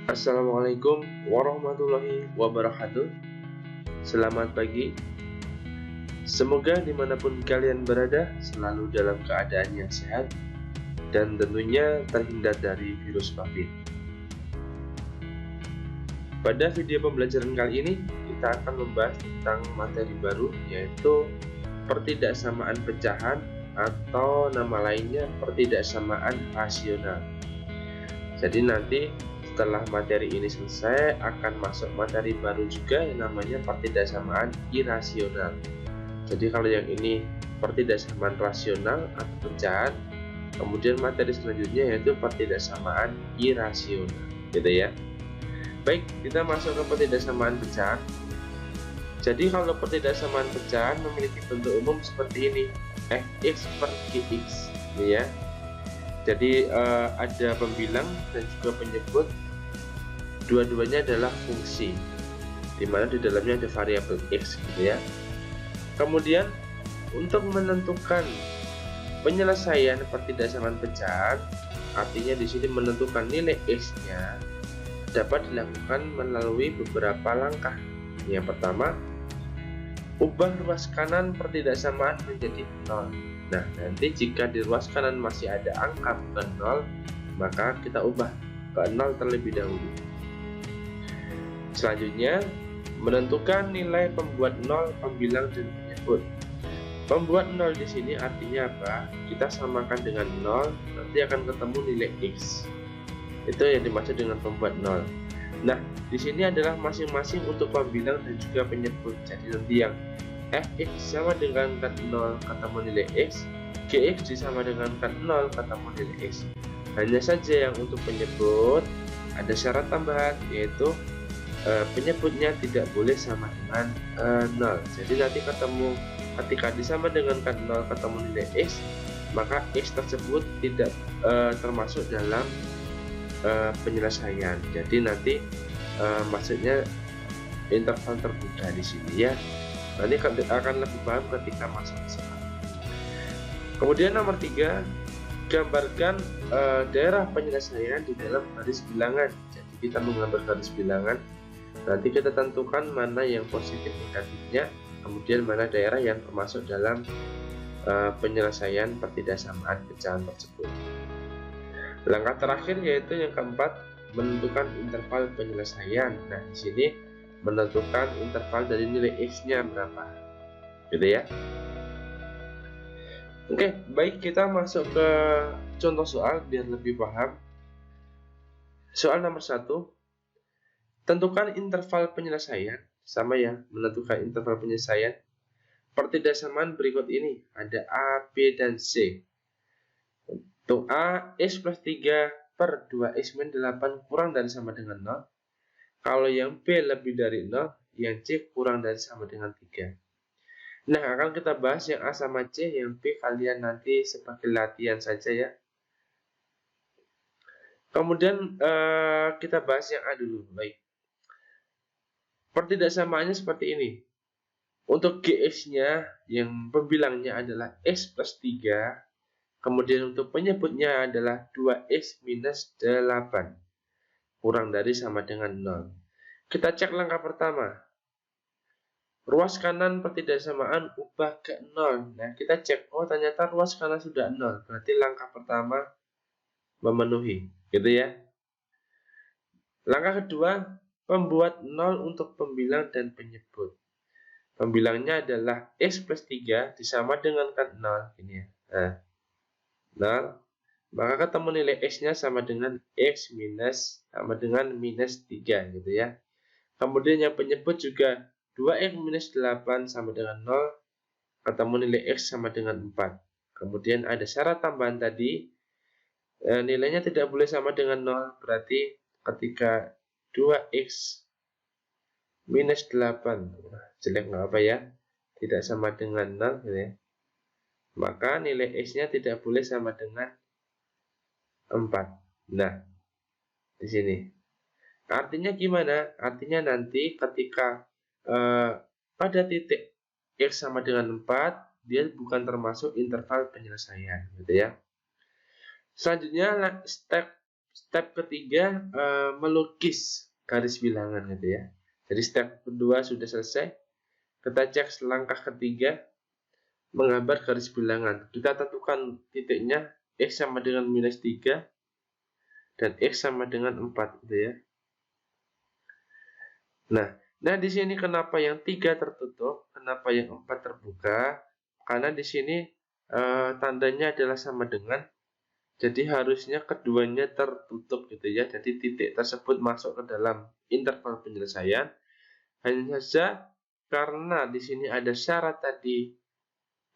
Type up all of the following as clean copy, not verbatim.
Assalamualaikum warahmatullahi wabarakatuh. Selamat pagi. Semoga dimanapun kalian berada selalu dalam keadaan yang sehat dan tentunya terhindar dari virus COVID. Pada video pembelajaran kali ini kita akan membahas tentang materi baru, yaitu pertidaksamaan pecahan atau nama lainnya pertidaksamaan rasional. Jadi nanti setelah materi ini selesai akan masuk materi baru juga yang namanya pertidaksamaan irasional. Jadi kalau yang ini pertidaksamaan rasional atau pecahan, kemudian materi selanjutnya yaitu pertidaksamaan irasional, gitu ya. Baik, kita masuk ke pertidaksamaan pecahan. Jadi kalau pertidaksamaan pecahan memiliki bentuk umum seperti ini, fx per gx, ya. Jadi ada pembilang dan juga penyebut. Dua-duanya adalah fungsi, dimana di dalamnya ada variabel x, gitu ya. Kemudian untuk menentukan penyelesaian pertidaksamaan pecahan, artinya di sini menentukan nilai x-nya dapat dilakukan melalui beberapa langkah. Yang pertama, ubah ruas kanan pertidaksamaan menjadi 0. Nah, nanti jika di ruas kanan masih ada angka bukan 0, maka kita ubah ke 0 terlebih dahulu. Selanjutnya, menentukan nilai pembuat 0, pembilang, dan penyebut. Pembuat 0 di sini artinya apa? Kita samakan dengan 0, nanti akan ketemu nilai x. Itu yang dimaksud dengan pembuat 0. Nah, di sini adalah masing-masing untuk pembilang dan juga penyebut. Jadi nanti yang fx sama dengan 0 ketemu nilai x, gx sama dengan 0 ketemu nilai x. Hanya saja yang untuk penyebut ada syarat tambahan, yaitu penyebutnya tidak boleh sama dengan 0. Jadi nanti ketika disama dengan 0 ketemu nilai x, maka x tersebut tidak termasuk dalam penyelesaian. Jadi nanti maksudnya interval terbuka di sini ya. Nanti akan lebih paham ketika masuk ke sana. Kemudian nomor 3, gambarkan daerah penyelesaian di dalam garis bilangan. Jadi kita mengambil garis bilangan. Nanti kita tentukan mana yang positif negatifnya, kemudian mana daerah yang termasuk dalam penyelesaian pertidaksamaan pecahan tersebut. Langkah terakhir yaitu yang keempat, menentukan interval penyelesaian. Nah, di sini menentukan interval dari nilai x-nya berapa, gitu ya. Oke, baik, kita masuk ke contoh soal biar lebih paham. Soal nomor 1. Tentukan interval penyelesaian, sama ya, menentukan interval penyelesaian. Pertidaksamaan berikut ini, ada A, B, dan C. Untuk A, x plus 3 per 2x min 8 kurang dan sama dengan 0. Kalau yang B lebih dari 0, yang C kurang dan sama dengan 3. Nah, akan kita bahas yang A sama C, yang B kalian nanti sebagai latihan saja ya. Kemudian kita bahas yang A dulu, baik. Pertidaksamaannya seperti ini. Untuk gx-nya yang pembilangnya adalah x plus 3, kemudian untuk penyebutnya adalah 2x minus 8, kurang dari sama dengan 0. Kita cek langkah pertama. Ruas kanan pertidaksamaan ubah ke 0. Nah, kita cek, oh ternyata ruas kanan sudah 0, berarti langkah pertama memenuhi, gitu ya. Langkah kedua, membuat 0 untuk pembilang dan penyebut. Pembilangnya adalah x plus 3 disama dengan 0, ini ya. Nah, 0, maka ketemu nilai x-nya sama dengan x minus 3, gitu ya. Kemudian yang penyebut juga 2x minus 8 sama dengan 0, ketemu nilai x sama dengan 4. Kemudian ada syarat tambahan tadi, nilainya tidak boleh sama dengan 0, berarti ketika 2x minus 8, jelek nggak apa ya, tidak sama dengan 0, gitu ya. Maka nilai x-nya tidak boleh sama dengan 4. Nah, di sini. Artinya gimana? Artinya nanti ketika pada titik x sama dengan 4, dia bukan termasuk interval penyelesaian, gitu ya. Selanjutnya step step ketiga melukis garis bilangan gitu ya. Jadi step kedua sudah selesai. Kita cek langkah ketiga, menggambar garis bilangan. Kita tentukan titiknya X sama dengan minus 3 dan X sama dengan 4 gitu ya. Nah di sini kenapa yang 3 tertutup, kenapa yang 4 terbuka? Karena di sini tandanya adalah sama dengan, jadi harusnya keduanya tertutup gitu ya. Jadi titik tersebut masuk ke dalam interval penyelesaian. Hanya saja karena di sini ada syarat tadi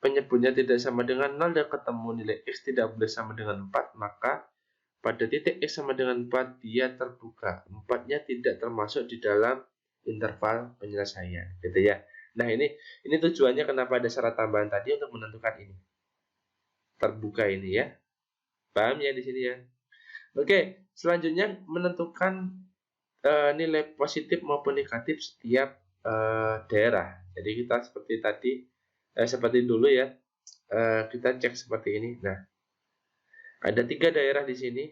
penyebutnya tidak sama dengan 0 dan ketemu nilai X tidak boleh sama dengan 4, maka pada titik X sama dengan 4 dia terbuka. 4-nya tidak termasuk di dalam interval penyelesaian gitu ya. Nah ini tujuannya kenapa ada syarat tambahan tadi untuk menentukan ini. Terbuka ini ya. Paham ya di sini ya? Oke, selanjutnya menentukan nilai positif maupun negatif setiap daerah. Jadi kita seperti tadi, seperti dulu ya, kita cek seperti ini. Nah, ada 3 daerah di sini,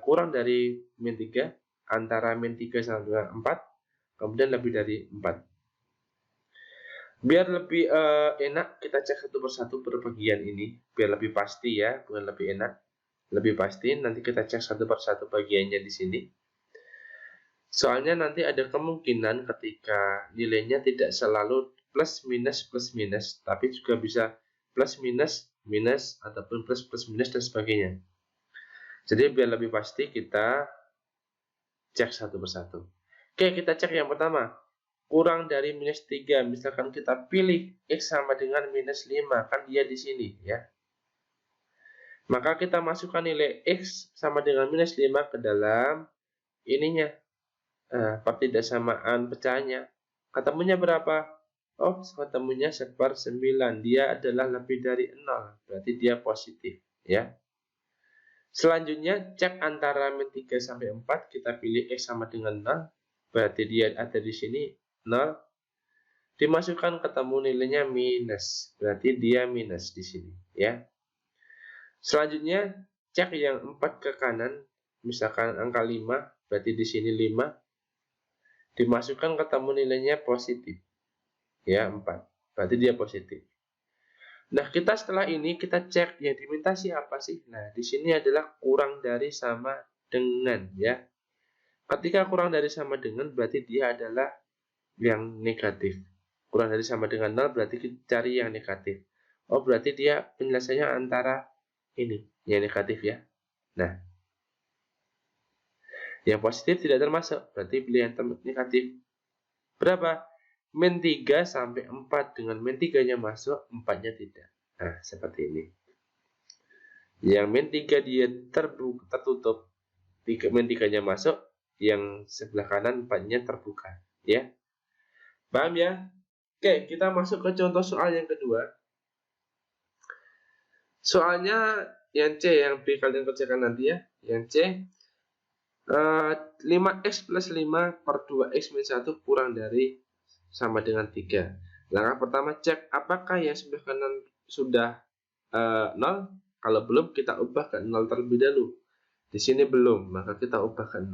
kurang dari min 3, antara min 3 sampai 4, kemudian lebih dari 4. Biar lebih enak, kita cek satu persatu per bagian ini, biar lebih pasti ya, bukan lebih enak, lebih pasti. Nanti kita cek satu persatu bagiannya di sini. Soalnya nanti ada kemungkinan ketika nilainya tidak selalu plus minus, tapi juga bisa plus minus minus ataupun plus plus minus dan sebagainya. Jadi biar lebih pasti kita cek satu persatu. Oke, kita cek yang pertama. Kurang dari minus 3, misalkan kita pilih X sama dengan minus 5, kan dia di sini ya. Maka kita masukkan nilai X sama dengan minus 5 ke dalam ininya. Pertidaksamaan pecahnya. Ketemunya berapa? Oh, ketemunya 1/9. Dia adalah lebih dari 0. Berarti dia positif. Ya. Selanjutnya, cek antara min 3 sampai 4. Kita pilih X sama dengan 0. Berarti dia ada di sini 0. Dimasukkan ketemu nilainya minus. Berarti dia minus di sini. Ya. Selanjutnya, cek yang 4 ke kanan. Misalkan angka 5. Berarti di sini 5. Dimasukkan ketemu nilainya positif ya 4, berarti dia positif. Nah kita setelah ini kita cek yang diminta siapa sih. Nah di sini adalah kurang dari sama dengan ya. Ketika kurang dari sama dengan berarti dia adalah yang negatif. Kurang dari sama dengan 0 berarti kita cari yang negatif. Oh berarti dia penyelesaiannya antara ini yang negatif ya. Nah yang positif tidak termasuk, berarti pilih yang negatif. Berapa? Min 3 sampai 4, dengan min 3-nya masuk, 4-nya tidak. Nah, seperti ini. Yang min 3 dia tertutup, min 3-nya masuk, yang sebelah kanan 4-nya terbuka. Ya. Paham ya? Oke, kita masuk ke contoh soal yang kedua. Soalnya yang C, yang B kalian kerjakan nanti ya. Yang C, 5x plus 5 per 2x min 1 kurang dari sama dengan 3. Langkah pertama, cek apakah yang sebelah kanan sudah 0. Kalau belum, kita ubah ke 0 terlebih dahulu. Di sini belum, maka kita ubah ke 0.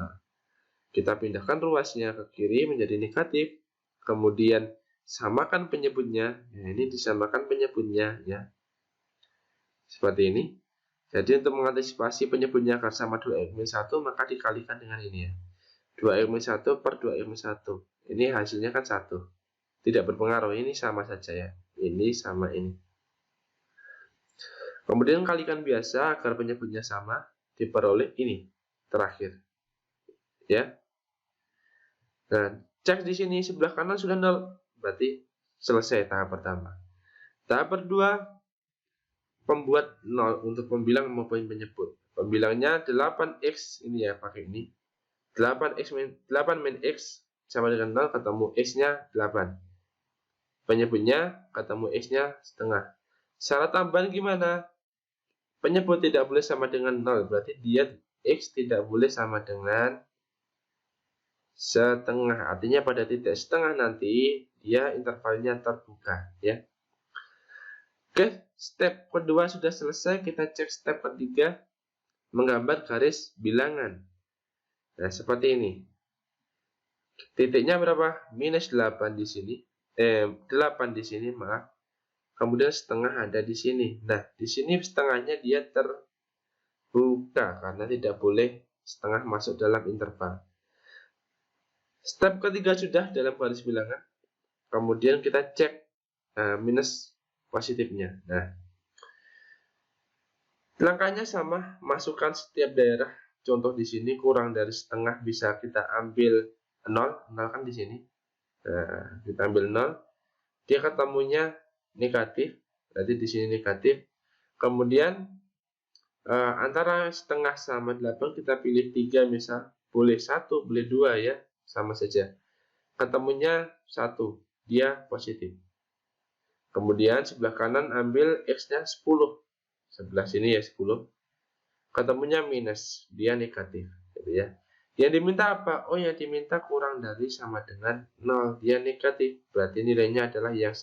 Kita pindahkan ruasnya ke kiri menjadi negatif. Kemudian samakan penyebutnya. Nah, ini disamakan penyebutnya ya. Seperti ini. Jadi untuk mengantisipasi penyebutnya akan sama 2x-1, maka dikalikan dengan ini ya. 2x-1 per 2x-1. Ini hasilnya kan 1. Tidak berpengaruh, ini sama saja ya. Ini sama ini. Kemudian kalikan biasa agar penyebutnya sama, diperoleh ini terakhir. Ya. Nah, cek di sini sebelah kanan sudah 0, berarti selesai tahap pertama. Tahap kedua, pembuat 0 untuk pembilang maupun penyebut. Pembilangnya 8x, ini ya pakai ini. 8 min x sama dengan 0, ketemu x-nya 8. Penyebutnya ketemu x-nya setengah. Syarat tambahan gimana? Penyebut tidak boleh sama dengan 0, berarti dia x tidak boleh sama dengan setengah. Artinya pada titik setengah nanti dia intervalnya terbuka ya. Oke, step kedua sudah selesai. Kita cek step ketiga, menggambar garis bilangan. Nah, seperti ini. Titiknya berapa? Minus 8 di sini. 8 di sini, maaf. Kemudian setengah ada di sini. Nah, di sini setengahnya dia terbuka karena tidak boleh setengah masuk dalam interval. Step ketiga sudah dalam garis bilangan. Kemudian kita cek minus positifnya. Nah, langkahnya sama, masukkan setiap daerah. Contoh di sini kurang dari setengah bisa kita ambil 0 kan di sini. Nah, kita ambil 0. Dia ketemunya negatif, berarti di sini negatif. Kemudian antara setengah sama 8 kita pilih 3 misal. Boleh 1, boleh 2 ya, sama saja. Ketemunya 1, dia positif. Kemudian sebelah kanan ambil X-nya 10. Sebelah sini ya 10. Ketemunya minus, dia negatif, gitu ya. Yang diminta apa? Oh, yang diminta kurang dari sama dengan 0, dia negatif. Berarti nilainya adalah yang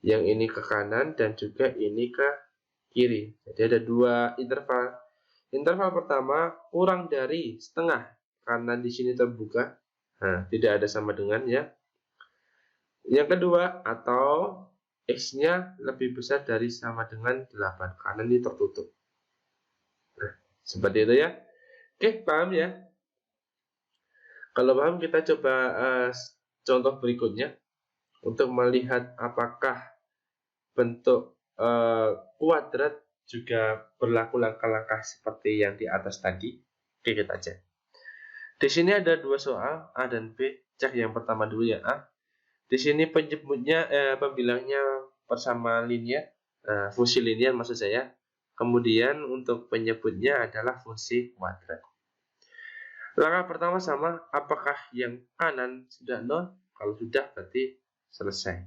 yang ini ke kanan dan juga ini ke kiri. Jadi ada dua interval. Interval pertama kurang dari setengah karena di sini terbuka. Nah, tidak ada sama dengan ya. Yang kedua, atau X-nya lebih besar dari sama dengan 8 karena ini tertutup. Nah, seperti itu ya. Oke, paham ya? Kalau paham, kita coba contoh berikutnya untuk melihat apakah bentuk kuadrat juga berlaku langkah-langkah seperti yang di atas tadi. Oke, kita cek. Di sini ada dua soal, A dan B. Cek yang pertama dulu ya, A. Di sini penyebutnya, pembilangnya bersama linear, fungsi linear maksud saya. Kemudian untuk penyebutnya adalah fungsi kuadrat. Langkah pertama sama, apakah yang kanan sudah 0? Kalau sudah berarti selesai.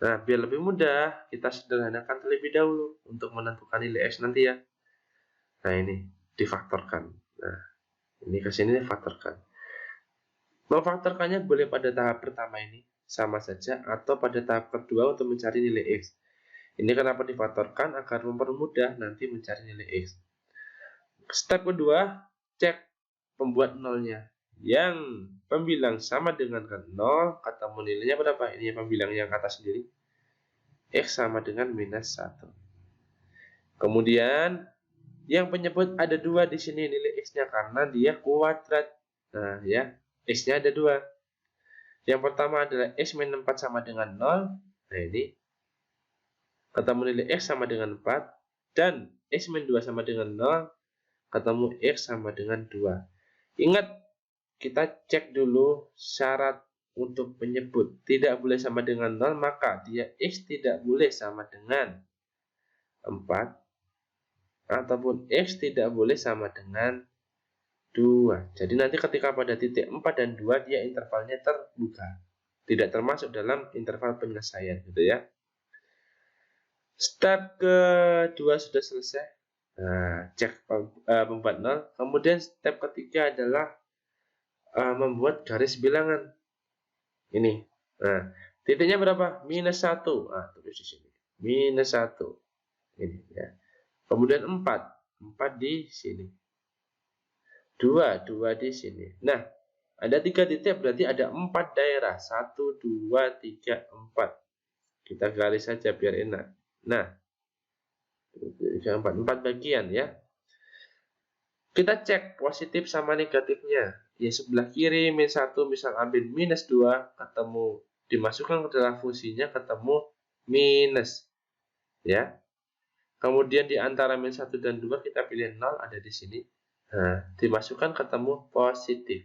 Nah, biar lebih mudah, kita sederhanakan terlebih dahulu untuk menentukan nilai X nanti ya. Nah, ini difaktorkan. Nah, ini ke sini difaktorkan. Memfaktorkannya boleh pada tahap pertama ini, sama saja, atau pada tahap kedua untuk mencari nilai X. Ini kenapa difaktorkan? Agar mempermudah nanti mencari nilai X. Step kedua, cek pembuat nolnya. Yang pembilang sama dengan 0, ketemu nilainya berapa? Ini pembilang yang atas sendiri. X sama dengan minus 1. Kemudian yang penyebut ada 2 di sini nilai X-nya karena dia kuadrat. Nah ya, X-nya ada 2. Yang pertama adalah X min 4 sama dengan 0. Nah ini ketemu nilai X sama dengan 4. Dan X min 2 sama dengan 0. Ketemu X sama dengan 2. Ingat, kita cek dulu syarat untuk penyebut. Tidak boleh sama dengan 0, maka dia X tidak boleh sama dengan 4. Ataupun X tidak boleh sama dengan 2. Jadi nanti ketika pada titik 4 dan 2, dia intervalnya terbuka. Tidak termasuk dalam interval penyelesaian, gitu ya. Step kedua sudah selesai. Nah, cek pembuat 0. Kemudian step ketiga adalah membuat garis bilangan. Ini. Nah, titiknya berapa? Minus 1. Nah, tulis di sini. Minus 1. Ini ya. Kemudian 4. 4 di sini. 2 di sini. Nah, ada 3 titik berarti ada 4 daerah. 1, 2, 3, 4. Kita garis saja biar enak. Nah, 4 bagian ya. Kita cek positif sama negatifnya. Ya, sebelah kiri min 1 misal ambil minus 2, ketemu dimasukkan ke dalam fungsinya ketemu minus. Ya. Kemudian di antara min 1 dan 2 kita pilih 0 ada di sini. Nah, dimasukkan ketemu positif.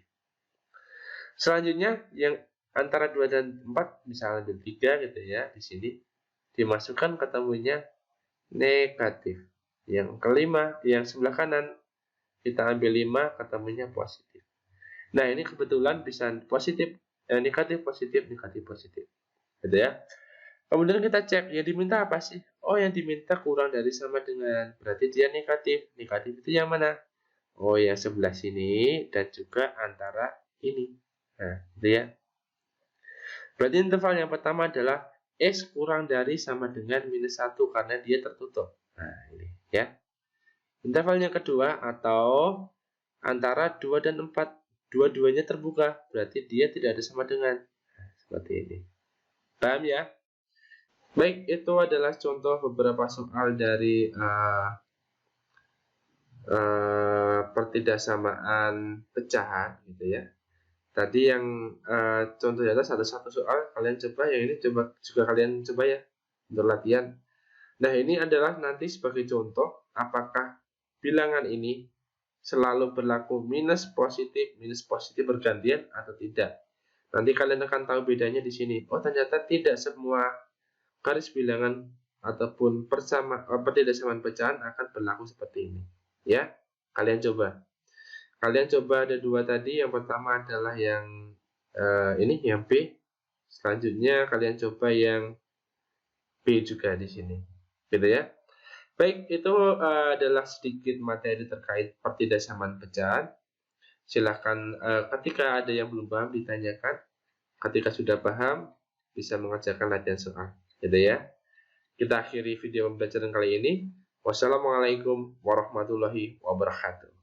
Selanjutnya yang antara 2 dan 4 misalnya ambil 3 gitu ya di sini. Dimasukkan ketemunya negatif. Yang kelima, yang sebelah kanan kita ambil 5 ketemunya positif. Nah, ini kebetulan bisa positif, negatif, positif, negatif, positif. Gitu ya. Kemudian kita cek, yang diminta apa sih? Oh, yang diminta kurang dari sama dengan, berarti dia negatif. Negatif itu yang mana? Oh, yang sebelah sini dan juga antara ini. Nah, gitu ya. Berarti interval yang pertama adalah X kurang dari sama dengan minus 1 karena dia tertutup. Nah, ini ya. Interval yang kedua atau antara 2 dan 4. Dua-duanya terbuka, berarti dia tidak ada sama dengan. Nah, seperti ini. Paham ya? Baik, itu adalah contoh beberapa soal dari pertidaksamaan pecahan gitu ya. Tadi yang contoh di atas ada satu soal, kalian coba, yang ini coba juga kalian coba ya untuk latihan. Nah, ini adalah nanti sebagai contoh apakah bilangan ini selalu berlaku minus positif bergantian atau tidak. Nanti kalian akan tahu bedanya di sini. Oh, ternyata tidak semua garis bilangan ataupun pertidaksamaan pecahan akan berlaku seperti ini. Ya, kalian coba. Kalian coba ada dua tadi. Yang pertama adalah yang ini, yang B. Selanjutnya kalian coba yang B juga di sini. Gitu ya. Baik, itu adalah sedikit materi terkait pertidaksamaan pecahan. Silahkan ketika ada yang belum paham ditanyakan. Ketika sudah paham, bisa mengerjakan latihan soal. Gitu ya. Kita akhiri video pembelajaran kali ini. Wassalamualaikum warahmatullahi wabarakatuh.